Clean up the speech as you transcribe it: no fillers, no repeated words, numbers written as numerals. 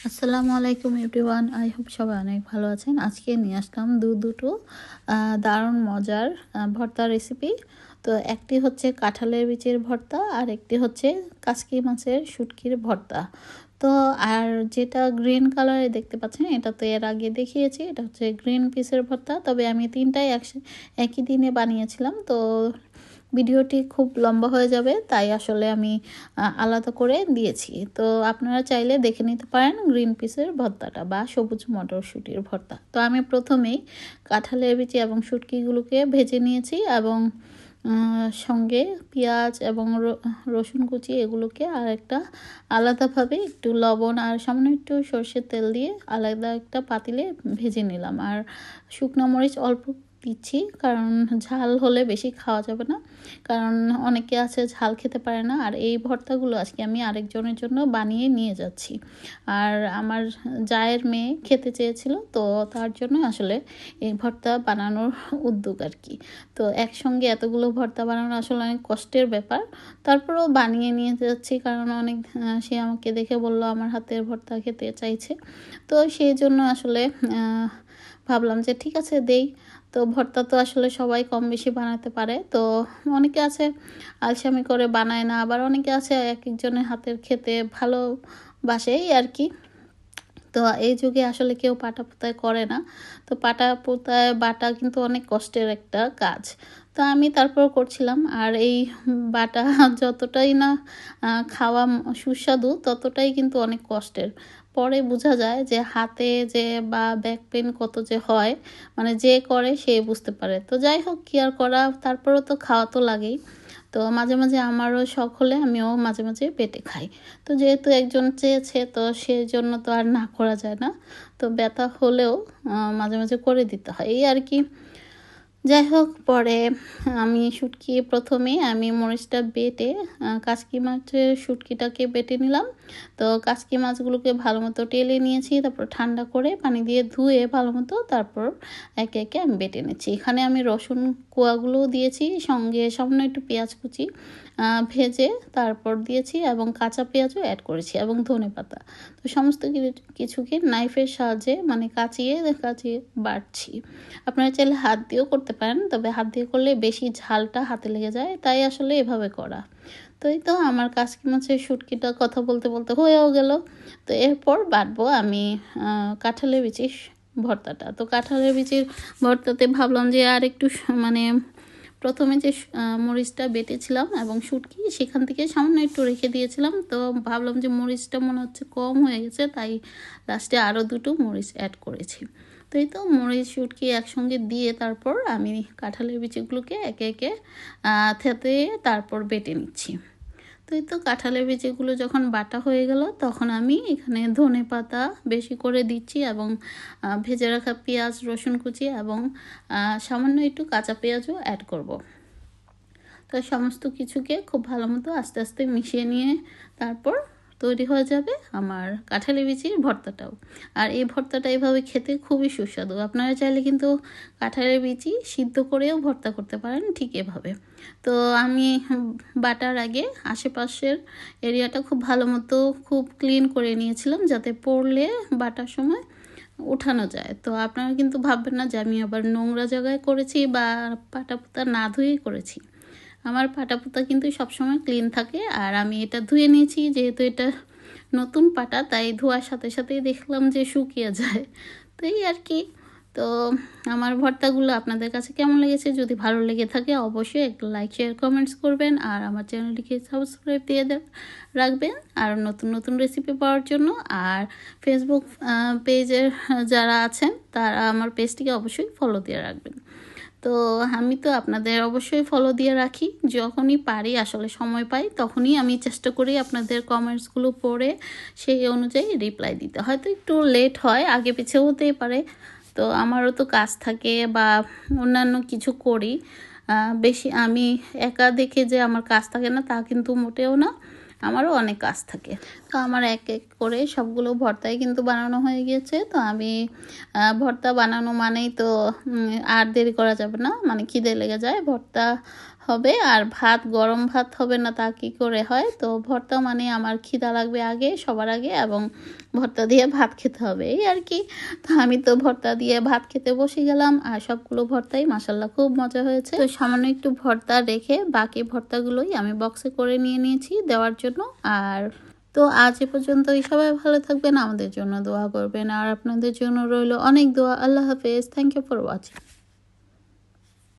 আসসালামু আলাইকুম everyone, I hope সবাই অনেক ভালো আছেন। আজকে নিয়ে আসলাম দুটো দারুণ মজার ভর্তা রেসিপি। তো একটি হচ্ছে কাঁঠালের বীজের ভর্তা আর একটি হচ্ছে কাসকি মাছের শুটকির ভর্তা। তো আর যেটা গ্রিন কালারে দেখতে পাচ্ছেন এটা তো এর আগে দেখিয়েছি, এটা হচ্ছে গ্রিন পিসের ভর্তা। তবে আমি তিনটাই একই দিনে বানিয়েছিলাম, তো ভিডিওটি খুব লম্বা হয়ে যাবে, তাই আসলে আমি আলাদা করে দিয়েছি। তো আপনারা চাইলে দেখে নিতে পারেন গ্রিন পিসের ভর্তাটা বা সবুজ মটরশুঁটির ভর্তা। তো আমি প্রথমেই কাঁঠালের বিচি এবং শুটকিগুলোকে ভেজে নিয়েছি এবং সঙ্গে পেঁয়াজ এবং রসুন কুচি এগুলোকে আর একটা আলাদাভাবে একটু লবণ আর সামান্য একটু সরষের তেল দিয়ে আলাদা একটা পাতিলে ভেজে নিলাম। আর শুকনো মরিচ অল্প দিচ্ছি, কারণ ঝাল হলে বেশি খাওয়া যাবে না, কারণ অনেকে আছে ঝাল খেতে পারে না। আর এই ভর্তাগুলো আজকে আমি আরেকজনের জন্য বানিয়ে নিয়ে যাচ্ছি। আর আমার জায়ের মেয়ে খেতে চেয়েছিল, তো তার জন্য আসলে এই ভর্তা বানানোর উদ্যোগ আর কি। তো একসঙ্গে এতগুলো ভর্তা বানানো আসলে অনেক কষ্টের ব্যাপার, তারপরেও বানিয়ে নিয়ে যাচ্ছি, কারণ অনেক সে আমাকে দেখে বলল আমার হাতের ভর্তা খেতে চাইছে। তো সেই জন্য আসলে ভাবলাম যে ঠিক আছে দেই। তো ভর্তা তো আসলে সবাই কম বেশি বানাতে পারে। তো অনেকে আছে আলসামি করে বানায় না, আবার অনেকে আছে এক একজনের হাতের খেতে ভালোবাসে আর কি। তো এই যুগে আসলে কেউ পাটাপোতায় করে না। তো পাটাপোতায় বাটা কিন্তু অনেক কষ্টের একটা কাজ। তো আমি তারপর করছিলাম। আর এই বাটা যতটাই না খাওয়া সুস্বাদু, ততটাই কিন্তু অনেক কষ্টের। পরে বোঝা যায় যে হাতে যে বা ব্যাক পেন কত যে হয়, মানে যে করে সে বুঝতে পারে। তো যাই হোক, কি আর করা, তারপরেও তো খাওয়া তো লাগেই। তো মাঝে মাঝে আমারও শখ হলে আমিও মাঝে মাঝে পেটে খাই। তো যেহেতু একজন চেয়েছে, তো সেই জন্য তো আর না করা যায় না। তো ব্যথা হলেও মাঝে মাঝে করে দিতে হয় এই আর কি। যাই হোক, পরে আমি প্রথমে আমি মরিচটা বেটে কাসকি মাছের শুটকিটাকে বেটে নিলাম। তো কাসকি মাছগুলোকে ভালো মতো টেলে নিয়েছি, তারপর ঠান্ডা করে পানি দিয়ে ধুয়ে ভালো মতো তারপর একে একে আমি বেটে নিচ্ছি। এখানে আমি রসুন কোয়াগুলোও দিয়েছি, সঙ্গে সামান্য একটু পেঁয়াজ কুচি ভেজে তারপর দিয়েছি এবং কাঁচা পেঁয়াজও অ্যাড করেছি এবং ধনেপাতা। তো সমস্ত কিছুকে নাইফের সাহায্যে মানে কাচিয়ে বাটছি। আপনারা চাইলে হাত দিয়েও করতে পারেন, তবে হাত দিয়ে করলে বেশি ঝালটা হাতে লেগে যায়, তাই আসলে এভাবে করা। তো এই তো আমার কাসকি মাছের শুটকিটা কথা বলতে বলতে হয়েও গেল। তো এরপর বাটবো আমি কাঁঠালের বিচির ভর্তাটা। তো কাঁঠালের বিচির ভর্তাতে ভাবলাম যে আর একটু মানে প্রথমে যে মরিচটা বেটেছিলাম এবং শুটকি সেখান থেকে সামান্য একটু রেখে দিয়েছিলাম, তো ভাবলাম যে মরিচটা মনে হচ্ছে কম হয়ে গেছে, তাই লাস্টে আরও দুটো মরিচ অ্যাড করেছি। তো এই তো মরিচ শুটকি একসঙ্গে দিয়ে তারপর আমি কাঁঠালের বিচিগুলোকে একে একে থেতে তারপর বেটে নিচ্ছি। তো এই তো কাঁঠালের বিচিগুলো যখন বাটা হয়ে গেল, তখন আমি এখানে ধনেপাতা বেশি করে দিচ্ছি এবং ভেজে রাখা পেঁয়াজ রসুন কুচি এবং সামান্য একটু কাঁচা পেঁয়াজও অ্যাড করব। তো সমস্ত কিছুকে খুব ভালো মতো আস্তে আস্তে মিশিয়ে নিয়ে তারপর তৈরি হয়ে যাবে আমার কাঁঠালি বিচির ভর্তাটাও। আর এই ভর্তাটা এভাবে খেতে খুবই সুস্বাদু। আপনারা চাইলে কিন্তু কাঁঠালের বিচি সিদ্ধ করেও ভর্তা করতে পারেন ঠিক এভাবে। তো আমি বাটার আগে আশেপাশের এরিয়াটা খুব ভালো মতো খুব ক্লিন করে নিয়েছিলাম, যাতে পড়লে বাটার সময় উঠানো যায়। তো আপনারা কিন্তু ভাববেন না যে আমি আবার নোংরা জায়গায় করেছি বা পাটাপোতা না ধুয়েই করেছি। আমার পাটাপোতা কিন্তু সবসময় ক্লিন থাকে। আর আমি এটা ধুয়ে নিয়েছি, যেহেতু এটা নতুন পাটা, তাই ধোয়ার সাথে সাথেই দেখলাম যে শুকিয়ে যায়। তো এই আর কি। তো আমার ভর্তাগুলো আপনাদের কাছে কেমন লেগেছে, যদি ভালো লেগে থাকে অবশ্যই একটা লাইক শেয়ার কমেন্টস করবেন, আর আমার চ্যানেলটিকে সাবস্ক্রাইব দিয়ে রাখবেন আর নতুন নতুন রেসিপি পাওয়ার জন্য। আর ফেসবুক পেজের যারা আছেন তারা আমার পেজটিকে অবশ্যই ফলো দিয়ে রাখবেন। তো আমি তো আপনাদের অবশ্যই ফলো দিয়ে রাখি, যখনই পারি আসলে সময় পাই তখনই আমি চেষ্টা করি আপনাদের কমেন্টসগুলো পড়ে সেই অনুযায়ী রিপ্লাই দিতে। হয়তো একটু লেট হয়, আগে পিছিয়ে হতেই পারে। তো আমারও তো কাজ থাকে বা অন্যান্য কিছু করি, বেশি আমি একা দেখে যে আমার কাজ থাকে না তা কিন্তু মোটেও না, আমারও অনেক কাজ থাকে। তো আমার এক এক করে সবগুলো ভর্তাই কিন্তু বানানো হয়ে গিয়েছে। তো আমি ভর্তা বানানো মানেই তো আর দেরি করা যাবে না, মানে খিদে লেগে যায়। ভর্তা হবে আর ভাত গরম ভাত হবে না তা কি করে হয়। তো ভর্তা মানে আমার খিদা লাগবে আগে, সবার আগে, এবং ভর্তা দিয়ে ভাত খেতে হবে এই আর কি। তো আমি তো ভর্তা দিয়ে ভাত খেতে বসে গেলাম আর সবগুলো ভর্তাই মাশাল্লাহ খুব মজা হয়েছে। তো সামান্য একটু ভর্তা রেখে বাকি ভর্তাগুলোই আমি বক্সে করে নিয়ে নিয়েছি দেওয়ার জন্য। আর তো আজ এ পর্যন্তই, সবাই ভালো থাকবেন, আমাদের জন্য দোয়া করবেন, আর আপনাদের জন্য রইল অনেক দোয়া। আল্লাহ হাফেজ। Thank you for watching.